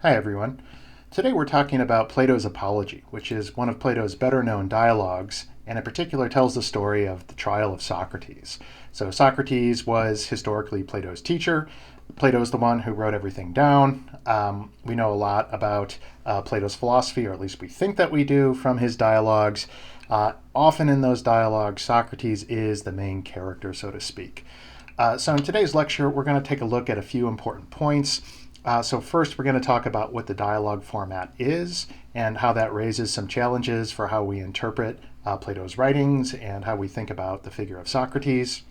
Hi, everyone. Today we're talking about Plato's Apology, which is one of Plato's better known dialogues, and in particular tells the story of the trial of Socrates. So, Socrates was historically Plato's teacher. Plato's the one who wrote everything down. We know a lot about Plato's philosophy, or at least we think that we do, from his dialogues. Often in those dialogues, Socrates is the main character, so to speak. So in today's lecture, we're going to take a look at a few important points. So first, we're going to talk about what the dialogue format is and how that raises some challenges for how we interpret Plato's writings and how we think about the figure of Socrates.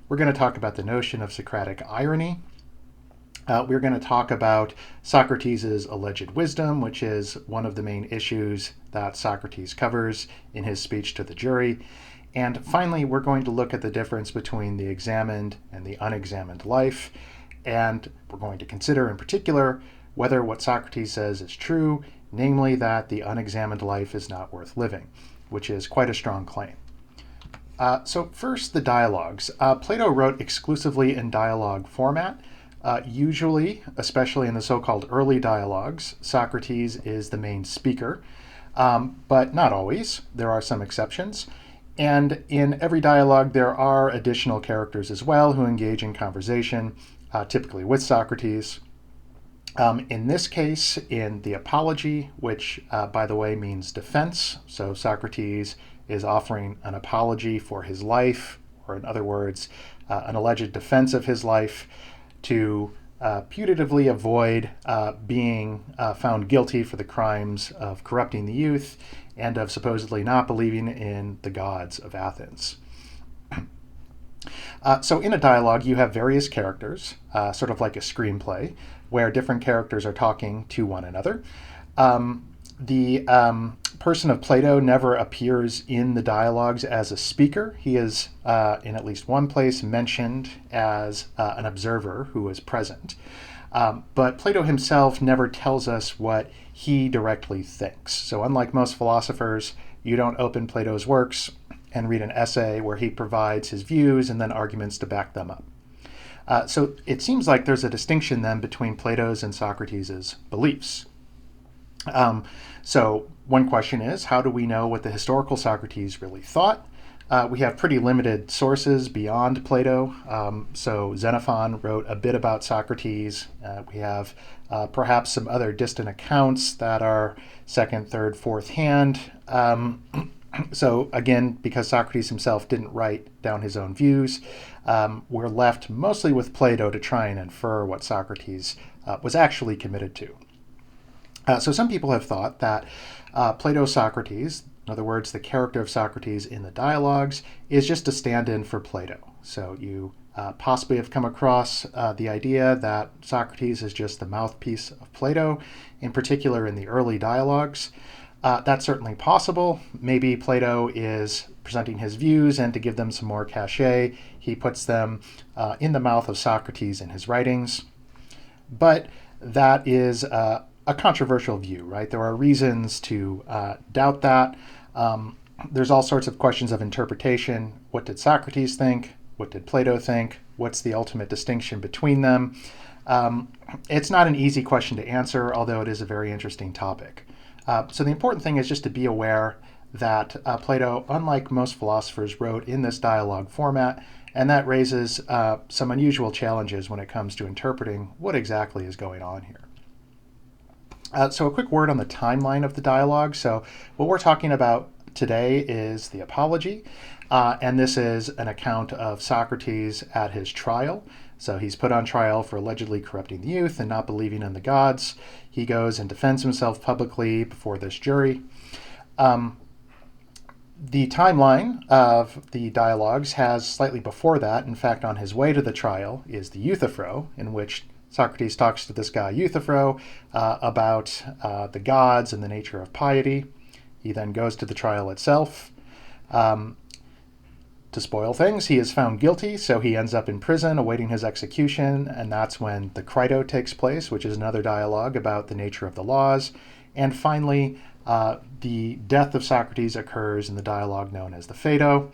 We're going to talk about the notion of Socratic irony. We're going to talk about Socrates' alleged wisdom, which is one of the main issues that Socrates covers in his speech to the jury. And finally, we're going to look at the difference between the examined and the unexamined life. And we're going to consider in particular whether what Socrates says is true, namely that the unexamined life is not worth living, which is quite a strong claim. So first, the dialogues. Plato wrote exclusively in dialogue format. Usually, especially in the so-called early dialogues, Socrates is the main speaker, but not always. There are some exceptions. And in every dialogue, there are additional characters as well who engage in conversation, typically with Socrates. In this case, in the Apology, which, by the way, means defense, so Socrates is offering an apology for his life, or in other words, an alleged defense of his life, to putatively avoid being found guilty for the crimes of corrupting the youth and of supposedly not believing in the gods of Athens. So in a dialogue, you have various characters, sort of like a screenplay, where different characters are talking to one another. The person of Plato never appears in the dialogues as a speaker. He is, in at least one place, mentioned as an observer who was present. But Plato himself never tells us what he directly thinks. So unlike most philosophers, you don't open Plato's works and read an essay where he provides his views and then arguments to back them up. So it seems like there's a distinction then between Plato's and Socrates' beliefs. So one question is, how do we know what the historical Socrates really thought? We have pretty limited sources beyond Plato. So Xenophon wrote a bit about Socrates. We have perhaps some other distant accounts that are second, third, fourth hand. So again, because Socrates himself didn't write down his own views, we're left mostly with Plato to try and infer what Socrates was actually committed to. So some people have thought that Plato's Socrates, in other words, the character of Socrates in the dialogues, is just a stand-in for Plato. So you possibly have come across the idea that Socrates is just the mouthpiece of Plato, in particular in the early dialogues. That's certainly possible. Maybe Plato is presenting his views, and to give them some more cachet, he puts them in the mouth of Socrates in his writings. But that is a controversial view, right? There are reasons to doubt that. There's all sorts of questions of interpretation. What did Socrates think? What did Plato think? What's the ultimate distinction between them? It's not an easy question to answer, although it is a very interesting topic. So the important thing is just to be aware that Plato, unlike most philosophers, wrote in this dialogue format, and that raises some unusual challenges when it comes to interpreting what exactly is going on here. So a quick word on the timeline of the dialogue. So what we're talking about today is the Apology, and this is an account of Socrates at his trial. So he's put on trial for allegedly corrupting the youth and not believing in the gods. He goes and defends himself publicly before this jury. The timeline of the dialogues has slightly before that. In fact, on his way to the trial is the Euthyphro, in which Socrates talks to this guy Euthyphro about the gods and the nature of piety. He then goes to the trial itself. To spoil things, he is found guilty, so he ends up in prison awaiting his execution, and that's when the Crito takes place, which is another dialogue about the nature of the laws. And finally, the death of Socrates occurs in the dialogue known as the Phaedo.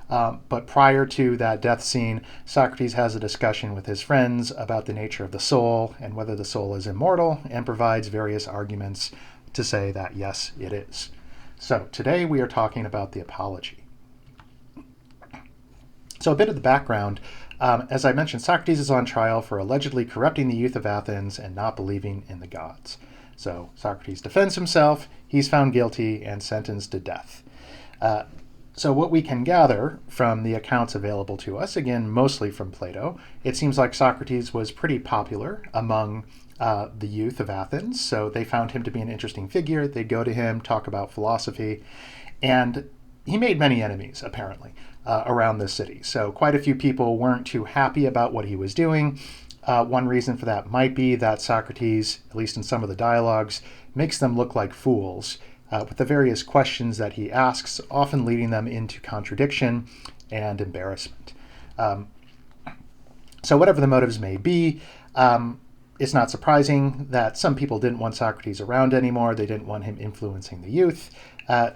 But prior to that death scene, Socrates has a discussion with his friends about the nature of the soul and whether the soul is immortal, and provides various arguments to say that yes, it is. So today we are talking about the Apology. So a bit of the background. As I mentioned, Socrates is on trial for allegedly corrupting the youth of Athens and not believing in the gods. So Socrates defends himself, he's found guilty and sentenced to death. So what we can gather from the accounts available to us, again, mostly from Plato, it seems like Socrates was pretty popular among the youth of Athens. So they found him to be an interesting figure. They'd go to him, talk about philosophy, and he made many enemies, apparently, around the city. So quite a few people weren't too happy about what he was doing. One reason for that might be that Socrates, at least in some of the dialogues, makes them look like fools with the various questions that he asks, often leading them into contradiction and embarrassment. So whatever the motives may be, it's not surprising that some people didn't want Socrates around anymore. They didn't want him influencing the youth.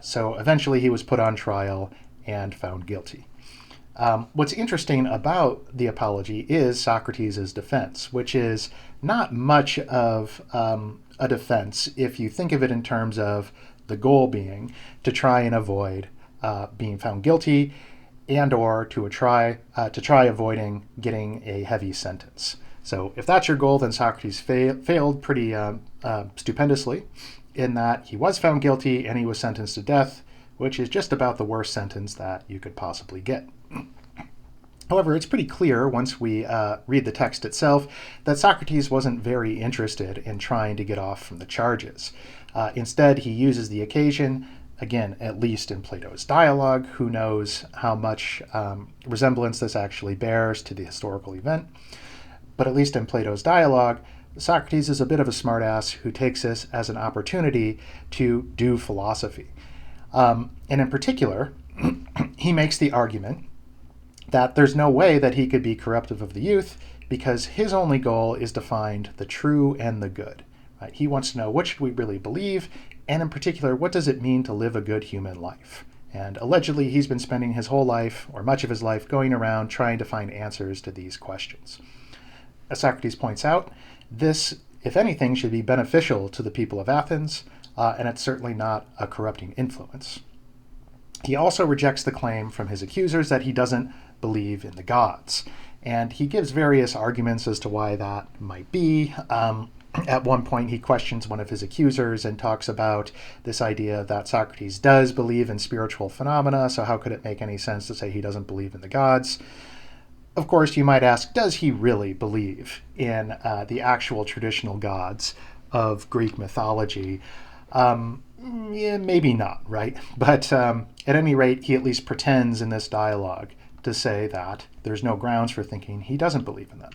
So eventually he was put on trial and found guilty. What's interesting about the Apology is Socrates' defense, which is not much of a defense if you think of it in terms of the goal being to try and avoid being found guilty, and or to try avoiding getting a heavy sentence. So if that's your goal, then Socrates failed pretty stupendously, in that he was found guilty and he was sentenced to death, which is just about the worst sentence that you could possibly get. However, it's pretty clear once we read the text itself that Socrates wasn't very interested in trying to get off from the charges. Instead, he uses the occasion, again, at least in Plato's dialogue. Who knows how much resemblance this actually bears to the historical event? But at least in Plato's dialogue, Socrates is a bit of a smartass who takes this as an opportunity to do philosophy. And in particular, he makes the argument that there's no way that he could be corruptive of the youth because his only goal is to find the true and the good. Right? He wants to know, what should we really believe? And in particular, what does it mean to live a good human life? And allegedly, he's been spending his whole life, or much of his life, going around trying to find answers to these questions. As Socrates points out, this, if anything, should be beneficial to the people of Athens, and it's certainly not a corrupting influence. He also rejects the claim from his accusers that he doesn't believe in the gods. And he gives various arguments as to why that might be. At one point, he questions one of his accusers and talks about this idea that Socrates does believe in spiritual phenomena, so how could it make any sense to say he doesn't believe in the gods? Of course, you might ask, does he really believe in the actual traditional gods of Greek mythology? Yeah, maybe not, right? But at any rate, he at least pretends in this dialogue to say that there's no grounds for thinking he doesn't believe in them.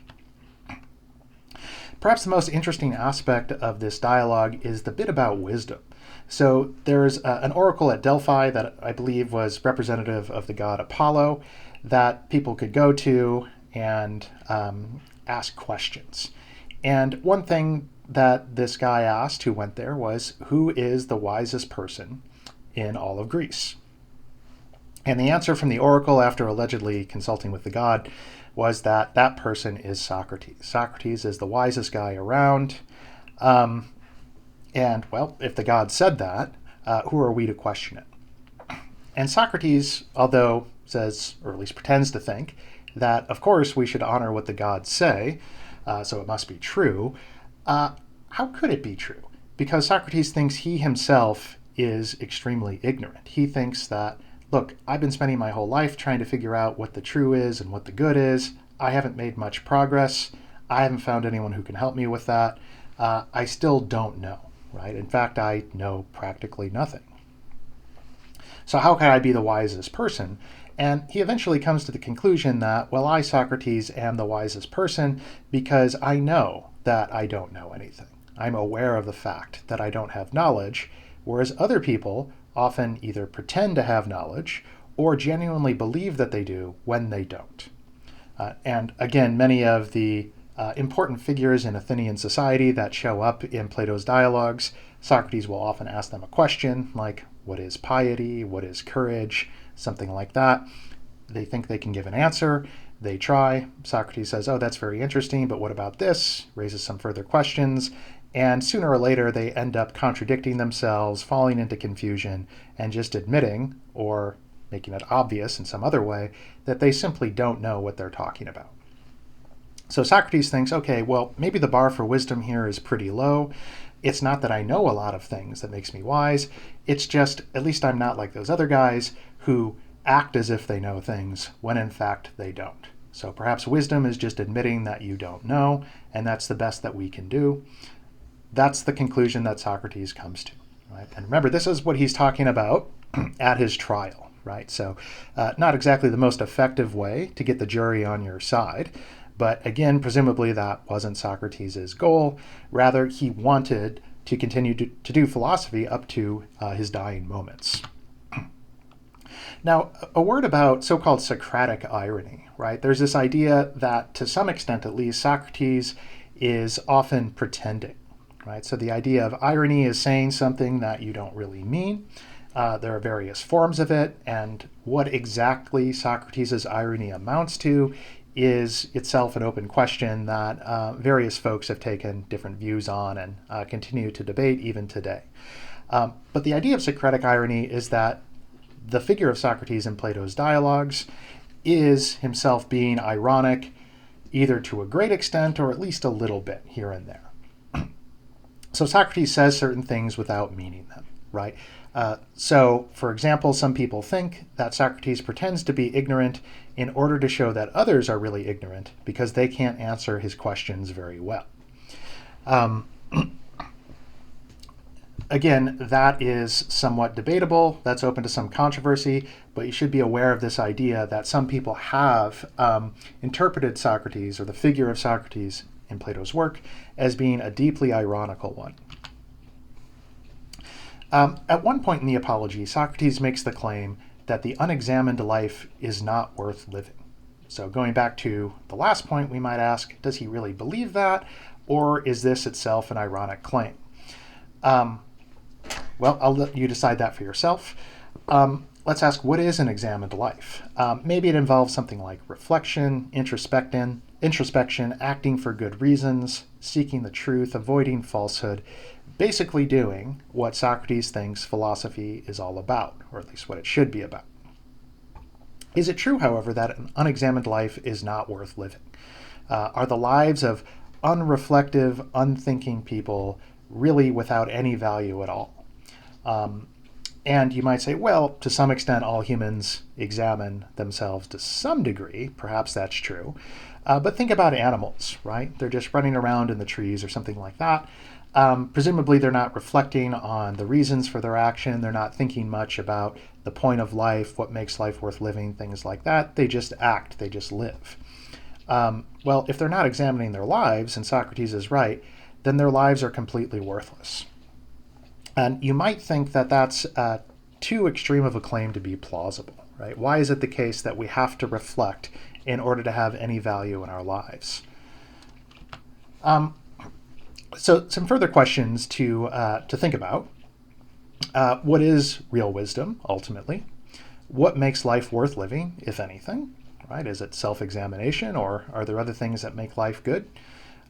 Perhaps the most interesting aspect of this dialogue is the bit about wisdom. So there's an oracle at Delphi that I believe was representative of the god Apollo that people could go to and ask questions. And one thing that this guy asked who went there was, who is the wisest person in all of Greece? And the answer from the oracle, after allegedly consulting with the god, was that that person is Socrates. Socrates is the wisest guy around. And, well, if the god said that, who are we to question it? And Socrates, although says, or at least pretends to think, that, of course, we should honor what the gods say, so it must be true, how could it be true? Because Socrates thinks he himself is extremely ignorant. He thinks that, look, I've been spending my whole life trying to figure out what the true is and what the good is. I haven't made much progress. I haven't found anyone who can help me with that. I still don't know, right? In fact, I know practically nothing. So how can I be the wisest person? And he eventually comes to the conclusion that, well, I, Socrates, am the wisest person because I know that I don't know anything. I'm aware of the fact that I don't have knowledge, whereas other people often either pretend to have knowledge or genuinely believe that they do when they don't. And again, many of the important figures in Athenian society that show up in Plato's dialogues, Socrates will often ask them a question like, what is piety? What is courage? Something like that. They think they can give an answer. They try. Socrates says, oh, that's very interesting, but what about this? Raises some further questions. And sooner or later, they end up contradicting themselves, falling into confusion, and just admitting, or making it obvious in some other way, that they simply don't know what they're talking about. So Socrates thinks, okay, well, maybe the bar for wisdom here is pretty low. It's not that I know a lot of things that makes me wise. It's just, at least I'm not like those other guys who act as if they know things when in fact they don't. So perhaps wisdom is just admitting that you don't know, and that's the best that we can do. That's the conclusion that Socrates comes to. Right? And remember, this is what he's talking about at his trial. Right? So not exactly the most effective way to get the jury on your side. But again, presumably that wasn't Socrates' goal. Rather, he wanted to continue to do philosophy up to his dying moments. Now, a word about so-called Socratic irony, right? There's this idea that, to some extent at least, Socrates is often pretending, right? So the idea of irony is saying something that you don't really mean. There are various forms of it, and what exactly Socrates' irony amounts to is itself an open question that various folks have taken different views on and continue to debate even today. But the idea of Socratic irony is that the figure of Socrates in Plato's dialogues is himself being ironic, either to a great extent or at least a little bit here and there. So Socrates says certain things without meaning them, right? So, for example, some people think that Socrates pretends to be ignorant in order to show that others are really ignorant because they can't answer his questions very well. Again, that is somewhat debatable. That's open to some controversy, but you should be aware of this idea that some people have interpreted Socrates, or the figure of Socrates in Plato's work, as being a deeply ironical one. At one point in the Apology, Socrates makes the claim that the unexamined life is not worth living. So going back to the last point, we might ask, does he really believe that, or is this itself an ironic claim? Well, I'll let you decide that for yourself. Let's ask, what is an examined life? Maybe it involves something like reflection, introspection, acting for good reasons, seeking the truth, avoiding falsehood, basically doing what Socrates thinks philosophy is all about, or at least what it should be about. Is it true, however, that an unexamined life is not worth living? Are the lives of unreflective, unthinking people really without any value at all? And you might say, well, to some extent, all humans examine themselves to some degree. Perhaps that's true. But think about animals, right? They're just running around in the trees or something like that. Presumably, they're not reflecting on the reasons for their action. They're not thinking much about the point of life, what makes life worth living, things like that. They just act. They just live. Well, if they're not examining their lives, and Socrates is right, then their lives are completely worthless. And you might think that that's too extreme of a claim to be plausible, right? Why is it the case that we have to reflect in order to have any value in our lives? So some further questions to think about. What is real wisdom, ultimately? What makes life worth living, if anything? Right? Is it self-examination, or are there other things that make life good?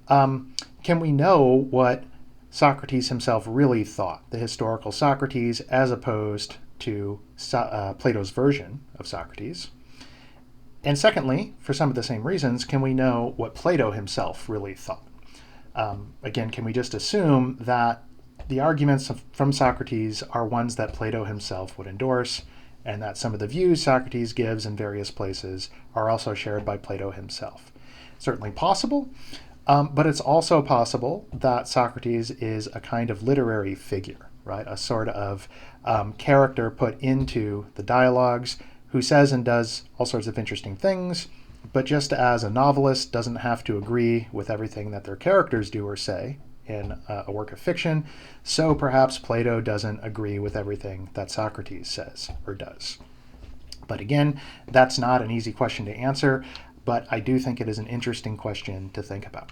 Can we know what Socrates himself really thought, the historical Socrates, as opposed to Plato's version of Socrates? And secondly, for some of the same reasons, can we know what Plato himself really thought? Again, can we just assume that the arguments from Socrates are ones that Plato himself would endorse, and that some of the views Socrates gives in various places are also shared by Plato himself? Certainly possible, but it's also possible that Socrates is a kind of literary figure, right? A sort of character put into the dialogues who says and does all sorts of interesting things, but just as a novelist doesn't have to agree with everything that their characters do or say in a work of fiction, so perhaps Plato doesn't agree with everything that Socrates says or does. But again, that's not an easy question to answer, but I do think it is an interesting question to think about.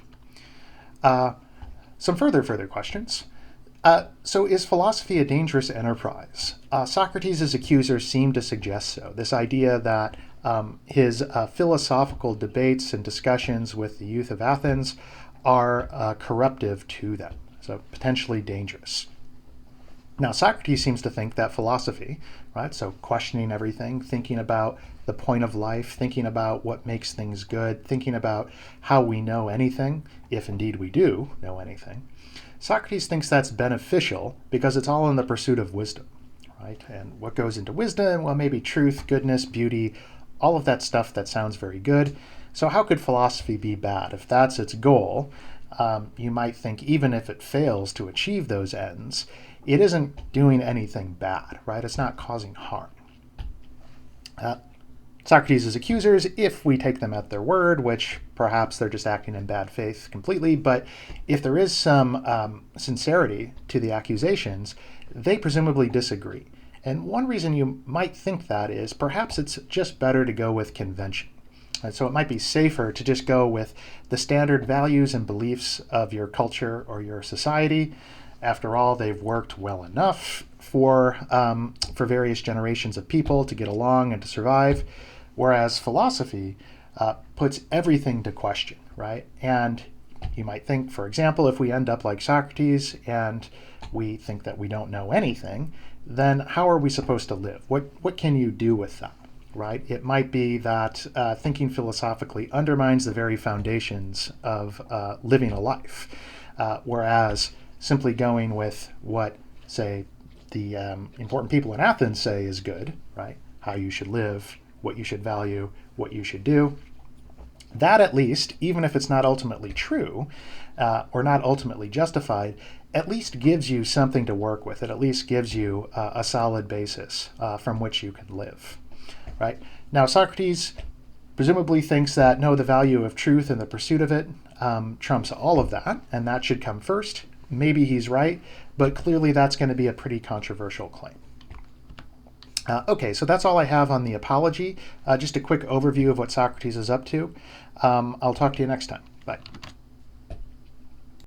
Some further questions. So is philosophy a dangerous enterprise? Socrates' accusers seem to suggest so. This idea that His philosophical debates and discussions with the youth of Athens are corruptive to them, so potentially dangerous. Now, Socrates seems to think that philosophy, right, so questioning everything, thinking about the point of life, thinking about what makes things good, thinking about how we know anything, if indeed we do know anything, Socrates thinks that's beneficial because it's all in the pursuit of wisdom, right? And what goes into wisdom? Well, maybe truth, goodness, beauty, all of that stuff that sounds very good. So how could philosophy be bad? If that's its goal, you might think even if it fails to achieve those ends, it isn't doing anything bad, right? It's not causing harm. Socrates' accusers, if we take them at their word, which perhaps they're just acting in bad faith completely, but if there is some sincerity to the accusations, they presumably disagree. And one reason you might think that is perhaps it's just better to go with convention. And so it might be safer to just go with the standard values and beliefs of your culture or your society. After all, they've worked well enough for various generations of people to get along and to survive, whereas philosophy puts everything to question, right? And you might think, for example, if we end up like Socrates and we think that we don't know anything, then how are we supposed to live? What can you do with that, right? It might be that thinking philosophically undermines the very foundations of living a life, whereas simply going with what, say, the important people in Athens say is good, right? How you should live, what you should value, what you should do. That at least, even if it's not ultimately true or not ultimately justified, at least gives you something to work with. It at least gives you a solid basis from which you can live, right? Now, Socrates presumably thinks that, no, the value of truth and the pursuit of it trumps all of that, and that should come first. Maybe he's right, but clearly that's going to be a pretty controversial claim. Okay, so that's all I have on the apology. Just a quick overview of what Socrates is up to. I'll talk to you next time. Bye.